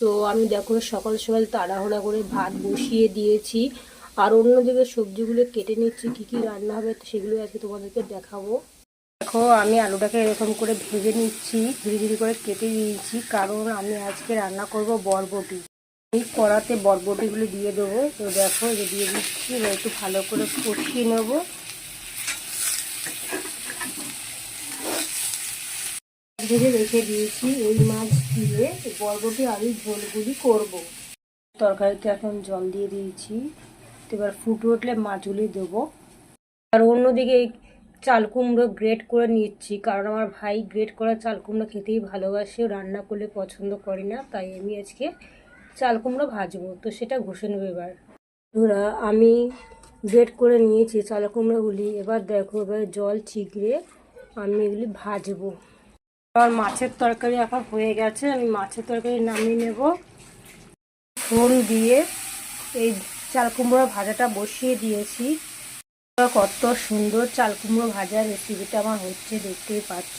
তো আমি দেখো সকাল সকাল তাড়াহুড়া করে ভাত বসিয়ে দিয়েছি, আর অন্যদিকে সবজিগুলো কেটে নিচ্ছি। কি কি রান্না হবে তো সেগুলো আজকে তোমাদেরকে দেখাবো। দেখো আমি আলুটাকে এরকম করে ভেজে নিচ্ছি, ধীরে ধীরে করে কেটে নিয়েছি, কারণ আমি আজকে রান্না করব বরবটি। এই কড়াতে বরবটিগুলো দিয়ে দেবো। তো দেখো যে দিয়ে দিচ্ছি, এবার একটু ভালো করে কষিয়ে নেবো। ভেজে রেখে দিয়েছি, এই মাছ দিয়ে বরবটি আলুর ঝোলগুলি করব। তরকারিতে এখন জল দিয়ে দিয়েছি, এবার ফুটে উঠলে মাছগুলি দেবো। আর অন্যদিকে চাল কুমড়ো গ্রেট করে নিচ্ছি, কারণ আমার ভাই গ্রেট করা চাল কুমড়ো খেতেই ভালোবাসে, রান্না করলে পছন্দ করে না, তাই আমি আজকে চাল কুমড়ো ভাজবো। তো সেটা ঘষে নেবো। এবার ধরা আমি গ্রেট করে নিয়েছি চাল কুমড়োগুলি, এবার দেখো এবার জল চিগড়ে আমি এগুলি ভাজবো। আমার মাছের তরকারি এখন হয়ে গেছে, আমি মাছের তরকারি নামিয়ে নেব। ফোড়ন দিয়ে এই চাল কুমড়ো ভাজাটা বসিয়ে দিয়েছি। কত সুন্দর চাল কুমড়ো ভাজার রেসিপিটা আমার হচ্ছে, দেখতেই পাচ্ছ।